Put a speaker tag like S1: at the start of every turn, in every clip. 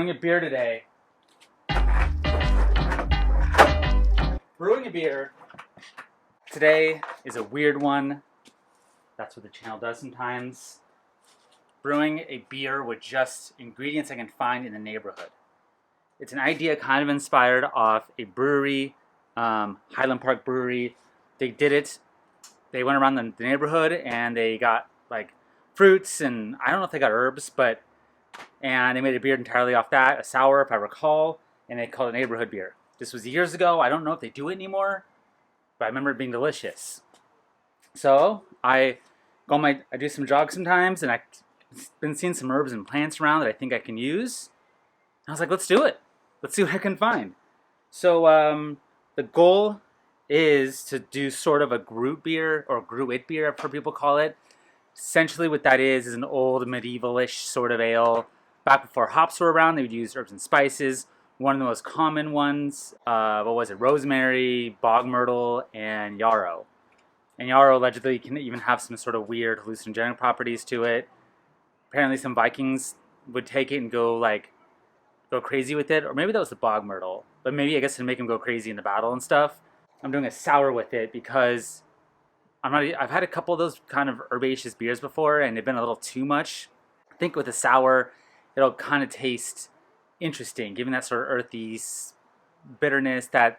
S1: Brewing a beer today. Brewing a beer. Today is a weird one. That's what the channel does sometimes. Brewing a beer with just ingredients I can find in the neighborhood. It's an idea kind of inspired off a brewery, Highland Park Brewery. They did it. They went around the neighborhood and they got like fruits and I don't know if they got herbs, and they made a beer entirely off that, a sour if I recall, and they called it neighborhood beer. This was years ago. I don't know if they do it anymore, but I remember it being delicious. So I do some jogs sometimes, and I've been seeing some herbs and plants around that I think I can use. I was like, let's do it. Let's see what I can find. So the goal is to do sort of a Gruit beer, or Gruit beer, I've heard people call it. Essentially what that is an old medieval-ish sort of ale. Back before hops were around, they would use herbs and spices. One of the most common ones, rosemary, bog myrtle, and yarrow. And yarrow allegedly can even have some sort of weird hallucinogenic properties to it. Apparently some Vikings would take it and go crazy with it, or maybe that was the bog myrtle. But maybe I guess to make them go crazy in the battle and stuff. I'm doing a sour with it because I've had a couple of those kind of herbaceous beers before, and they've been a little too much. I think with a sour, it'll kind of taste interesting, given that sort of earthy bitterness that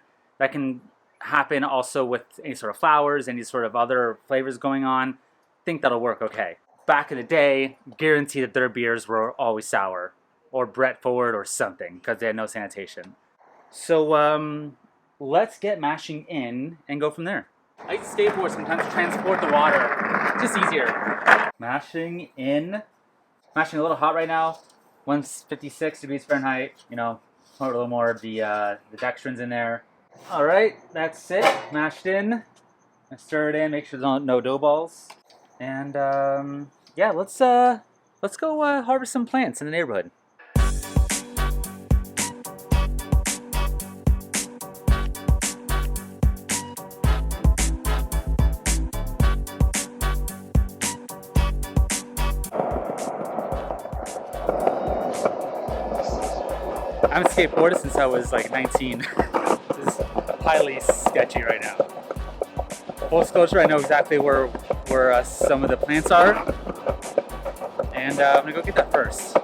S1: can happen also with any sort of flowers, any sort of other flavors going on. I think that'll work okay. Back in the day, guarantee that their beers were always sour, or Brett forward or something, because they had no sanitation. So let's get mashing in and go from there. I use skateboard sometimes to transport the water. Just easier. Mashing in. Mashing a little hot right now. 156 degrees Fahrenheit. You know, put a little more of the dextrins in there. All right, that's it. Mashed in. I stir it in. Make sure there's no dough balls. And yeah, let's go harvest some plants in the neighborhood. I'm a skateboarder since I was like 19. This is highly sketchy right now. Full disclosure, I know exactly where some of the plants are, and I'm gonna go get that first.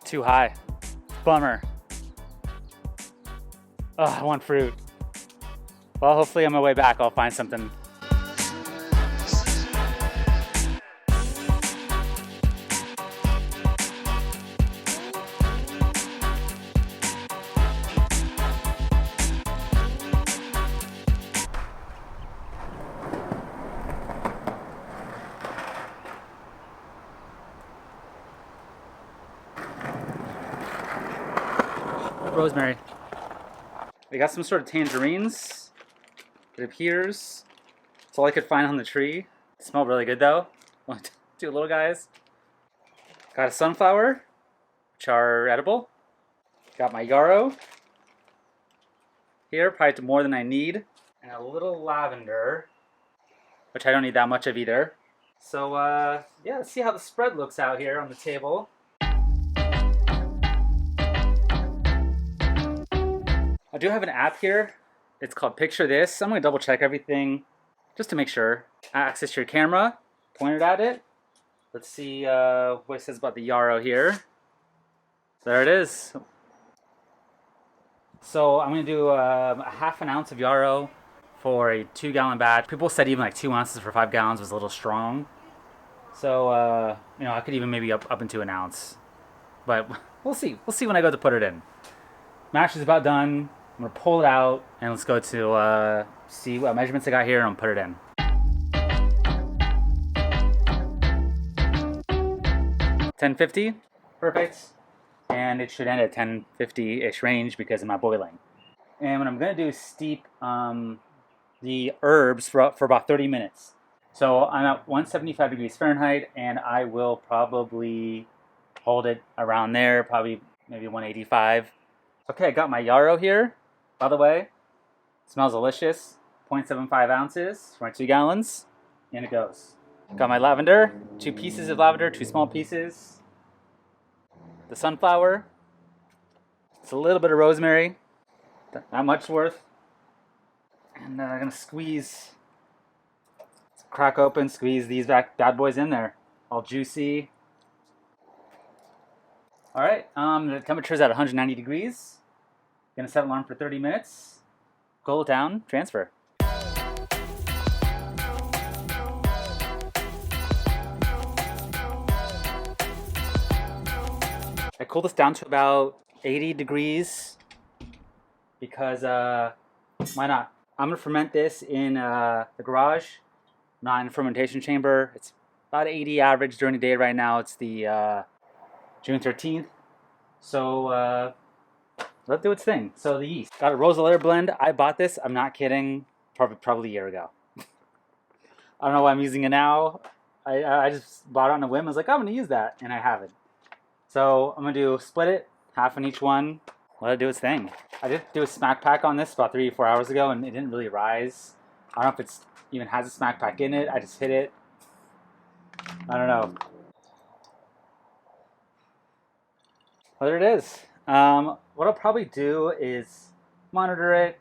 S1: Too high. Bummer. Oh, I want fruit. Well, hopefully on my way back I'll find something. Rosemary. We got some sort of tangerines, it appears. That's all I could find on the tree. They smell really good though. Two little guys. Got a sunflower, which are edible. Got my yarrow here, probably more than I need. And a little lavender, which I don't need that much of either. So yeah, let's see how the spread looks out here on the table. I do have an app here. It's called Picture This. I'm going to double check everything just to make sure. Access your camera, point it at it. Let's see what it says about the yarrow here. There it is. So I'm going to do a half an ounce of yarrow for a 2-gallon batch. People said even like 2 ounces for 5 gallons was a little strong. So, you know, I could even maybe up into an ounce. But we'll see. We'll see when I go to put it in. Mash is about done. I'm going to pull it out and let's go to see what measurements I got here and I'll put it in. 1050, perfect. And it should end at 1050-ish range because I'm not boiling. And what I'm gonna do is steep the herbs for about 30 minutes. So I'm at 175 degrees Fahrenheit, and I will probably hold it around there, probably maybe 185. Okay, I got my yarrow here, by the way. It smells delicious. 0.75 ounces for my 2 gallons, and it goes. Got my lavender, 2 pieces of lavender, 2 small pieces. The sunflower. It's a little bit of rosemary, not much worth. And I'm gonna squeeze, crack open, squeeze these bad boys in there, all juicy. All right, the temperature's at 190 degrees. Gonna set alarm for 30 minutes. Cool it down, transfer. I cooled this down to about 80 degrees because why not? I'm gonna ferment this in the garage, not in a fermentation chamber. It's about 80 average during the day right now. It's the June 13th. So let it do its thing. So the yeast. Got a Rosalaire blend. I bought this, I'm not kidding, probably a year ago. I don't know why I'm using it now. I just bought it on a whim. I was like, I'm gonna use that, and I haven't. So I'm gonna split it, half in each one, let it do its thing. I did do a smack pack on this about 3 or 4 hours ago, and it didn't really rise. I don't know if it even has a smack pack in it. I just hit it. I don't know. Well, there it is. What I'll probably do is monitor it.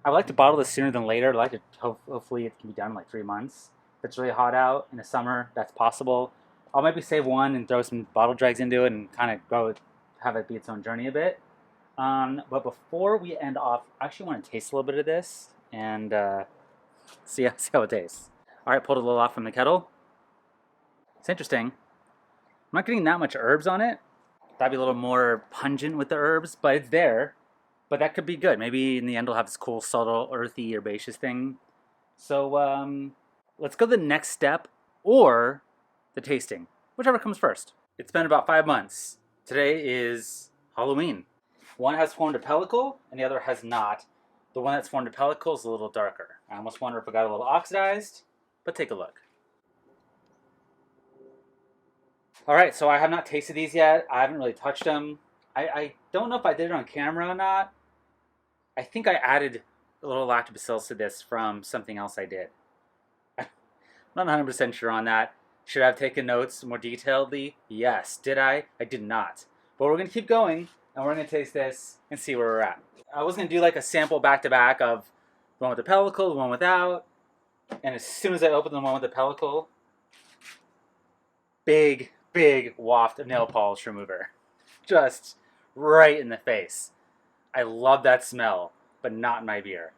S1: I would like to bottle this sooner than later. I'd like to hopefully it can be done in like 3 months. If it's really hot out in the summer, that's possible. I'll maybe save one and throw some bottle dregs into it and kind of have it be its own journey a bit. But before we end off, I actually want to taste a little bit of this and see how it tastes. All right, pulled a little off from the kettle. It's interesting. I'm not getting that much herbs on it. That'd be a little more pungent with the herbs, but it's there. But that could be good. Maybe in the end it'll have this cool, subtle, earthy, herbaceous thing. So let's go to the next step, or the tasting, whichever comes first. It's been about 5 months. Today is Halloween. One has formed a pellicle, and the other has not. The one that's formed a pellicle is a little darker. I almost wonder if it got a little oxidized, but take a look. All right, so I have not tasted these yet. I haven't really touched them. I don't know if I did it on camera or not. I think I added a little lactobacillus to this from something else I did. I'm not 100% sure on that. Should I have taken notes more detailedly? Yes. Did I? I did not. But we're going to keep going, and we're going to taste this and see where we're at. I was going to do like a sample back-to-back of the one with the pellicle, the one without. And as soon as I open the one with the pellicle, big waft of nail polish remover. Just right in the face. I love that smell, but not in my beer.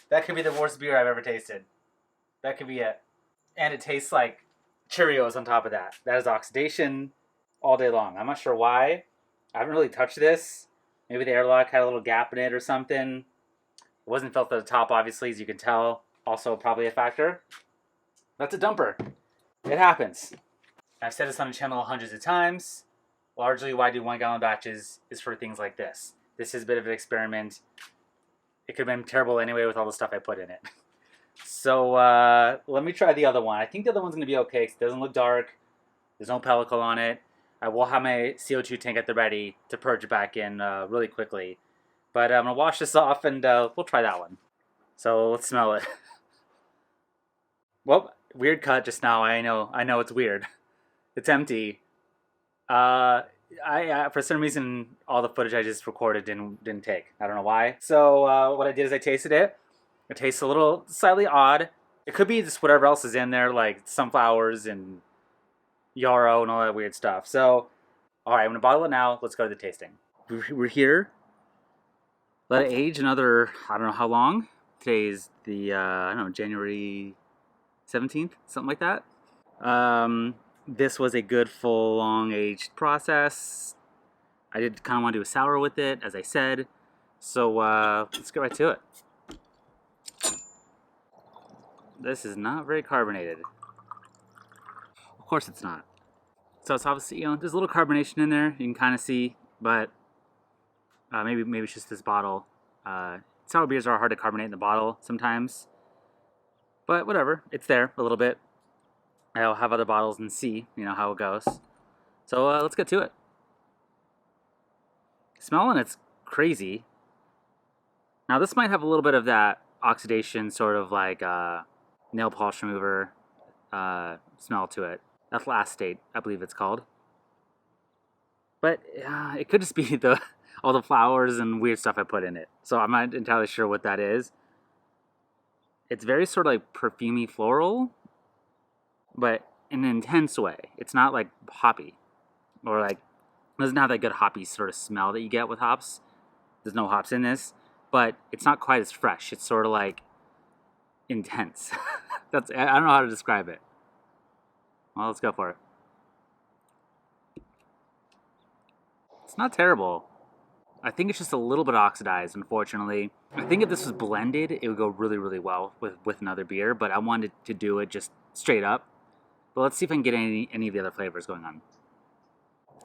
S1: That could be the worst beer I've ever tasted. That could be it. And it tastes like Cheerios on top of that. That is oxidation all day long. I'm not sure why. I haven't really touched this. Maybe the airlock had a little gap in it or something. It wasn't filled to the top, obviously, as you can tell. Also probably a factor. That's a dumper. It happens. I've said this on the channel hundreds of times. Largely why I do 1 gallon batches is for things like this. This is a bit of an experiment. It could have been terrible anyway with all the stuff I put in it. So let me try the other one. I think the other one's going to be okay because it doesn't look dark. There's no pellicle on it. I will have my CO2 tank at the ready to purge it back in really quickly. But I'm going to wash this off and we'll try that one. So let's smell it. Well, weird cut just now. I know it's weird. It's empty. I for some reason all the footage I just recorded didn't take. I don't know why. So what I did is I tasted it. It tastes a little slightly odd. It could be just whatever else is in there, like sunflowers and yarrow and all that weird stuff. So, all right, I'm gonna bottle it now. Let's go to the tasting. We're here. Let it age another, I don't know how long. Today's the I don't know, January 17th, something like that. This was a good full long aged process. I did kind of want to do a sour with it, as I said. So let's get right to it. This is not very carbonated. Of course it's not. So it's obviously, there's a little carbonation in there. You can kind of see, but maybe it's just this bottle. Sour beers are hard to carbonate in the bottle sometimes, but whatever. It's there a little bit. I'll have other bottles and see, how it goes. So let's get to it. Smelling it's crazy. Now this might have a little bit of that oxidation, sort of like nail polish remover smell to it. That's last state, I believe it's called. But it could just be all the flowers and weird stuff I put in it. So I'm not entirely sure what that is. It's very sort of like perfumey floral, but in an intense way. It's not like hoppy, or like, it doesn't have that good hoppy sort of smell that you get with hops. There's no hops in this, but it's not quite as fresh. It's sort of like intense. I don't know how to describe it. Well, let's go for it. It's not terrible. I think it's just a little bit oxidized, unfortunately. I think if this was blended, it would go really, really well with another beer, but I wanted to do it just straight up. But let's see if I can get any of the other flavors going on.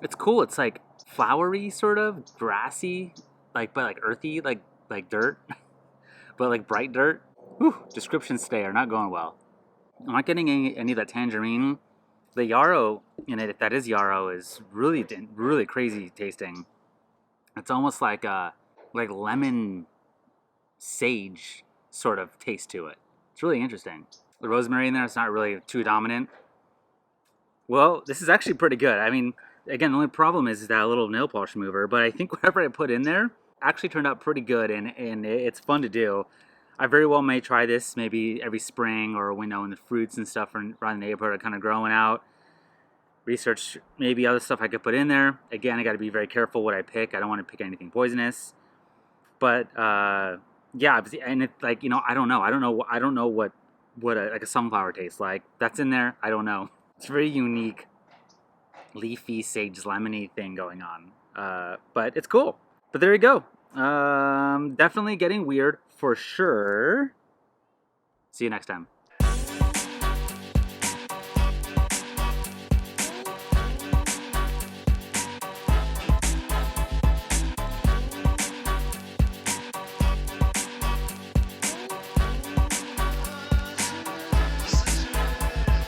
S1: It's cool. It's like flowery, sort of grassy, but like earthy, like dirt, but like bright dirt. Whew, descriptions today are not going well. I'm not getting any of that tangerine. The yarrow in it, if that is yarrow, is really, really crazy tasting. It's almost like lemon sage sort of taste to it. It's really interesting. The rosemary in there is not really too dominant. Well, this is actually pretty good. I mean, again, the only problem is that little nail polish remover, but I think whatever I put in there actually turned out pretty good, and it's fun to do. I very well may try this maybe every spring, or when the fruits and stuff around the neighborhood are kind of growing out. Research maybe other stuff I could put in there. Again, I got to be very careful what I pick. I don't want to pick anything poisonous. But yeah, and it's like, I don't know what a sunflower tastes like. That's in there. I don't know. It's a very unique leafy sage lemony thing going on. But it's cool. But there you go. Definitely getting weird for sure. See you next time.